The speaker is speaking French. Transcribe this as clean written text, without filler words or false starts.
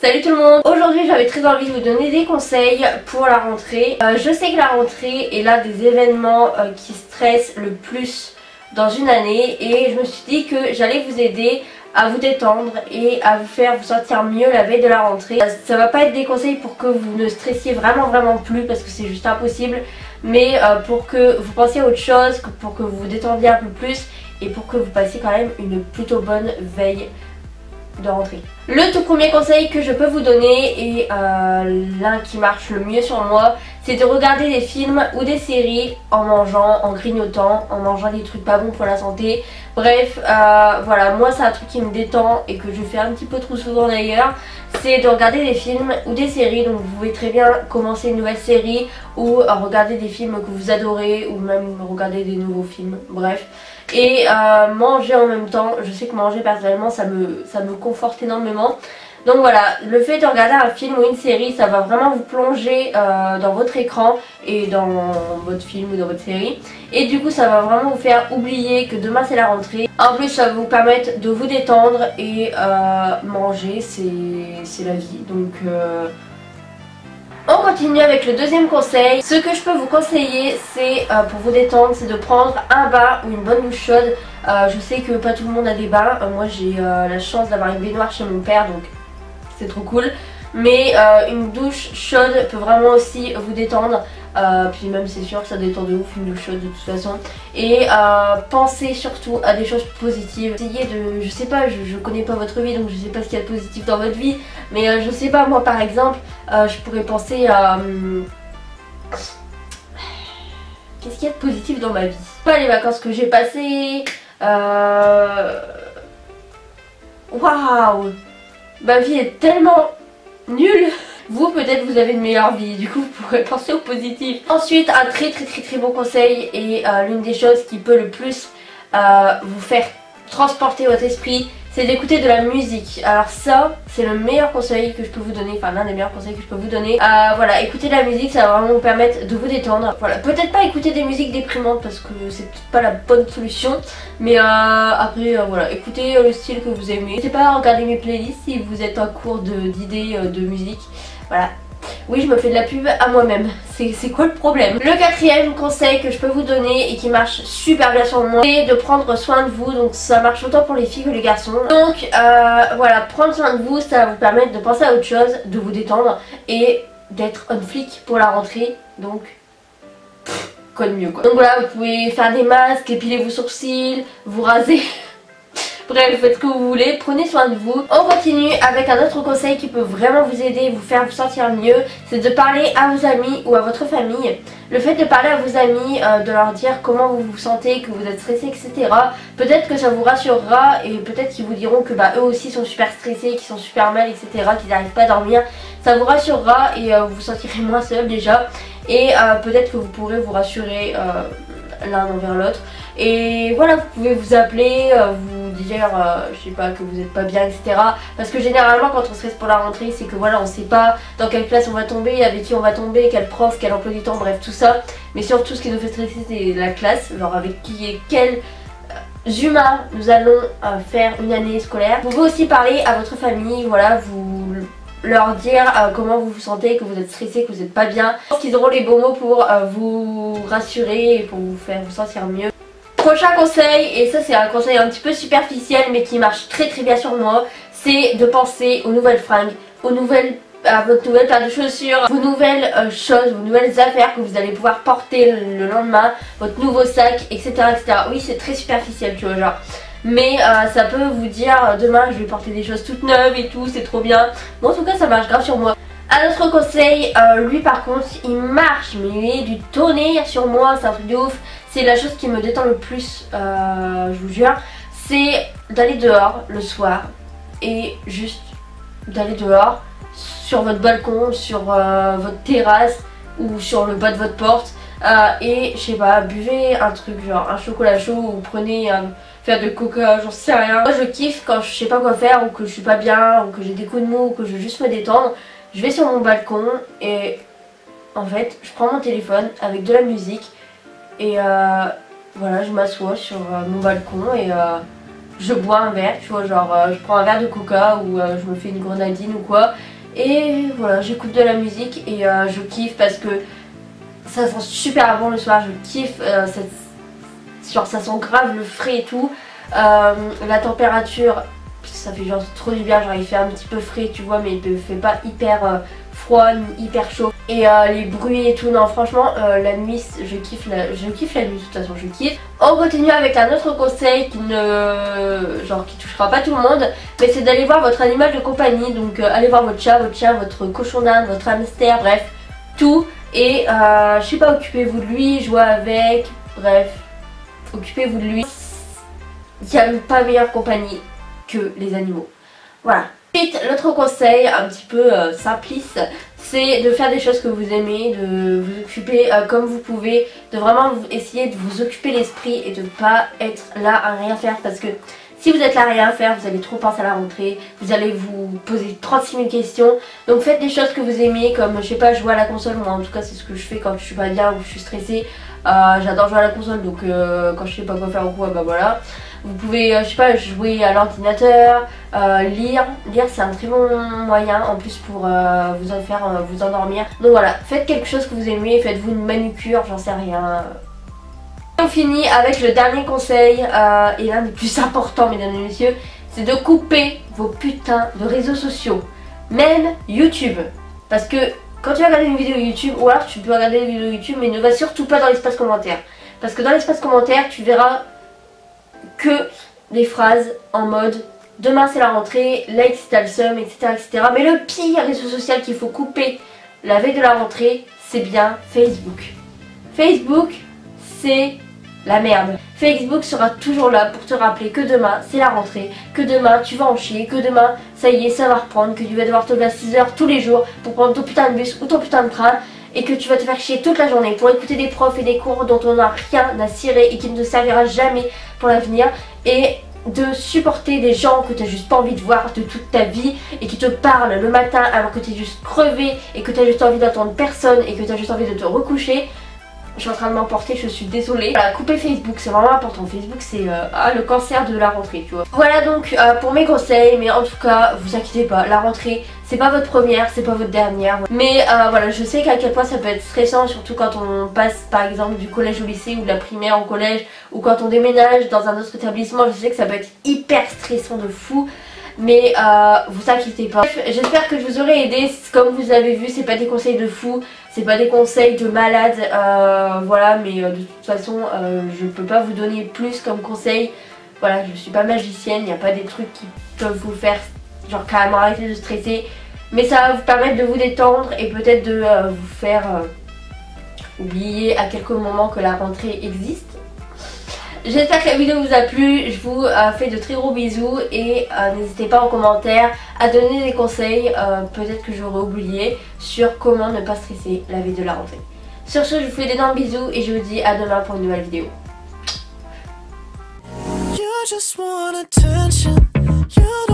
Salut tout le monde. Aujourd'hui j'avais très envie de vous donner des conseils pour la rentrée. Je sais que la rentrée est l'un des événements qui stressent le plus dans une année et je me suis dit que j'allais vous aider à vous détendre et à vous faire vous sentir mieux la veille de la rentrée. Ça va pas être des conseils pour que vous ne stressiez vraiment plus parce que c'est juste impossible, mais pour que vous pensiez à autre chose, pour que vous vous détendiez un peu plus et pour que vous passiez quand même une plutôt bonne veille de rentrée. Le tout premier conseil que je peux vous donner et l'un qui marche le mieux sur moi, c'est de regarder des films ou des séries en mangeant, en grignotant, en mangeant des trucs pas bons pour la santé. Bref, voilà, moi c'est un truc qui me détend et que je fais un petit peu trop souvent d'ailleurs, c'est de regarder des films ou des séries. Donc vous pouvez très bien commencer une nouvelle série ou regarder des films que vous adorez ou même regarder des nouveaux films, bref. Et manger en même temps. Je sais que manger personnellement ça me conforte énormément. Donc voilà, le fait de regarder un film ou une série, ça va vraiment vous plonger dans votre écran et dans votre film ou dans votre série. Et du coup ça va vraiment vous faire oublier que demain c'est la rentrée. En plus ça va vous permettre de vous détendre et manger c'est la vie. Donc on continue avec le deuxième conseil. Ce que je peux vous conseiller, c'est pour vous détendre, c'est de prendre un bain ou une bonne douche chaude. Je sais que pas tout le monde a des bains. Moi j'ai la chance d'avoir une baignoire chez mon père, donc c'est trop cool. Mais une douche chaude peut vraiment aussi vous détendre. Puis même c'est sûr que ça détend de ouf une douche chaude de toute façon. Et pensez surtout à des choses positives. Essayez de, je sais pas, je connais pas votre vie donc je sais pas ce qu'il y a de positif dans votre vie. Mais je sais pas, moi par exemple, je pourrais penser à... qu'est-ce qu'il y a de positif dans ma vie? Pas les vacances que j'ai passées. Waouh! Ma vie est tellement nulle. Vous peut-être vous avez une meilleure vie, du coup vous pourrez penser au positif. Ensuite un très bon conseil et l'une des choses qui peut le plus vous faire transporter votre esprit, c'est d'écouter de la musique. Alors ça c'est le meilleur conseil que je peux vous donner, enfin l'un des meilleurs conseils que je peux vous donner. Voilà, écouter de la musique, ça va vraiment vous permettre de vous détendre. Voilà, peut-être pas écouter des musiques déprimantes parce que c'est peut-être pas la bonne solution. Mais après voilà, écoutez le style que vous aimez. N'hésitez pas à regarder mes playlists si vous êtes en cours d'idées de musique. Voilà. Oui, je me fais de la pub à moi-même. C'est quoi le problème? Le quatrième conseil que je peux vous donner et qui marche super bien sur moi, c'est de prendre soin de vous. Donc ça marche autant pour les filles que les garçons. Donc voilà, prendre soin de vous, ça va vous permettre de penser à autre chose, de vous détendre et d'être on flic pour la rentrée. Donc quoi de mieux quoi. Donc voilà, vous pouvez faire des masques, épiler vos sourcils, vous raser. Bref, faites ce que vous voulez, prenez soin de vous. On continue avec un autre conseil qui peut vraiment vous aider, vous faire vous sentir mieux. C'est de parler à vos amis ou à votre famille. Le fait de parler à vos amis, de leur dire comment vous vous sentez, que vous êtes stressé, etc. Peut-être que ça vous rassurera et peut-être qu'ils vous diront que eux aussi sont super stressés, qu'ils sont super mal, etc. Qu'ils n'arrivent pas à dormir. Ça vous rassurera et vous vous sentirez moins seul déjà. Et peut-être que vous pourrez vous rassurer l'un envers l'autre. Et voilà, vous pouvez vous appeler, vous dire je sais pas, que vous n'êtes pas bien, etc. Parce que généralement quand on stresse pour la rentrée, c'est que voilà, on sait pas dans quelle classe on va tomber, avec qui on va tomber, quel prof, quel emploi du temps, bref tout ça. Mais surtout ce qui nous fait stresser c'est la classe, genre avec qui et quels humains nous allons faire une année scolaire. Vous pouvez aussi parler à votre famille, voilà, vous leur dire comment vous vous sentez, que vous êtes stressé, que vous n'êtes pas bien. Je pense qu'ils auront les bons mots pour vous rassurer et pour vous faire vous sentir mieux. Prochain conseil, et ça c'est un conseil un petit peu superficiel mais qui marche très bien sur moi, c'est de penser aux nouvelles fringues, à votre nouvelle paire de chaussures, vos nouvelles choses, vos nouvelles affaires que vous allez pouvoir porter le lendemain, votre nouveau sac, etc. Oui, c'est très superficiel, tu vois, genre. Mais ça peut vous dire demain je vais porter des choses toutes neuves et tout, c'est trop bien. Bon, en tout cas ça marche grave sur moi. Un autre conseil, lui par contre il marche mais il est du tonnerre sur moi, c'est un truc de ouf. C'est la chose qui me détend le plus, je vous jure, c'est d'aller dehors le soir et juste d'aller dehors sur votre balcon, sur votre terrasse ou sur le bas de votre porte et je sais pas, buvez un truc genre un chocolat chaud ou prenez faire de coca, j'en sais rien. Moi je kiffe quand je sais pas quoi faire ou que je suis pas bien ou que j'ai des coups de mou ou que je veux juste me détendre. Je vais sur mon balcon et en fait je prends mon téléphone avec de la musique et voilà, je m'assois sur mon balcon et je bois un verre, tu vois, genre je prends un verre de coca ou je me fais une grenadine ou quoi Et voilà, j'écoute de la musique et je kiffe parce que ça sent super bon le soir, je kiffe, genre ça sent grave le frais et tout. La température, ça fait genre trop du bien, genre il fait un petit peu frais tu vois, mais il ne fait pas hyper froid ni hyper chaud. Et les bruits et tout, non franchement la nuit, je kiffe la nuit de toute façon, je kiffe. On continue avec un autre conseil qui qui touchera pas tout le monde, mais c'est d'aller voir votre animal de compagnie. Donc allez voir votre chat, votre chien, votre cochon d'Inde, votre hamster, bref, tout. Et je sais pas, occupez-vous de lui, jouez avec, bref, occupez-vous de lui. Il n'y a pas meilleure compagnie que les animaux. Voilà. Ensuite, l'autre conseil, un petit peu simpliste, c'est de faire des choses que vous aimez, de vous occuper comme vous pouvez, de vraiment essayer de vous occuper l'esprit et de pas être là à rien faire, parce que si vous êtes là à rien faire, vous allez trop penser à la rentrée, vous allez vous poser 36 000 questions. Donc faites des choses que vous aimez, comme je sais pas, jouer à la console. Moi en tout cas c'est ce que je fais quand je suis pas bien ou je suis stressée. J'adore jouer à la console, donc quand je sais pas quoi faire ou quoi, bah voilà. Vous pouvez, je sais pas, jouer à l'ordinateur, lire. Lire c'est un très bon moyen en plus pour vous endormir. Donc voilà, faites quelque chose que vous aimez, faites-vous une manucure, j'en sais rien. On finit avec le dernier conseil, et l'un des plus importants mesdames et messieurs, c'est de couper vos putains de réseaux sociaux. Même YouTube. Parce que quand tu vas regarder une vidéo YouTube, ou alors tu peux regarder une vidéo YouTube, mais ne va surtout pas dans l'espace commentaire. Parce que dans l'espace commentaire, tu verras que des phrases en mode demain c'est la rentrée, like si t'as le seum, etc., etc. Mais le pire réseau social qu'il faut couper la veille de la rentrée, c'est bien Facebook. Facebook, c'est la merde. Facebook sera toujours là pour te rappeler que demain c'est la rentrée, que demain tu vas en chier, que demain ça y est ça va reprendre, que tu vas devoir te lever à 6 h tous les jours pour prendre ton putain de bus ou ton putain de train, et que tu vas te faire chier toute la journée pour écouter des profs et des cours dont on n'a rien à cirer et qui ne te servira jamais pour l'avenir, et de supporter des gens que tu n'as juste pas envie de voir de toute ta vie et qui te parlent le matin alors que tu es juste crevé et que tu as juste envie d'entendre personne et que tu as juste envie de te recoucher. Je suis en train de m'emporter, je suis désolée. Voilà, couper Facebook, c'est vraiment important. Facebook, c'est le cancer de la rentrée, tu vois. Voilà donc pour mes conseils, mais en tout cas, vous inquiétez pas, la rentrée, c'est pas votre première, c'est pas votre dernière. Mais voilà, je sais qu'à quel point ça peut être stressant, surtout quand on passe par exemple du collège au lycée ou de la primaire au collège, ou quand on déménage dans un autre établissement. Je sais que ça peut être hyper stressant de fou. Mais vous inquiétez pas. J'espère que je vous aurai aidé. Comme vous avez vu, c'est pas des conseils de fou, c'est pas des conseils de malade, voilà, mais de toute façon je peux pas vous donner plus comme conseil. Voilà, je suis pas magicienne, il n'y a pas des trucs qui peuvent vous faire genre carrément arrêter de stresser, mais ça va vous permettre de vous détendre et peut-être de vous faire oublier à quelques moments que la rentrée existe. J'espère que la vidéo vous a plu, je vous fais de très gros bisous et n'hésitez pas en commentaire à donner des conseils, peut-être que j'aurais oublié, sur comment ne pas stresser la veille de la rentrée. Sur ce, je vous fais d'énormes bisous et je vous dis à demain pour une nouvelle vidéo. You just want attention. You don't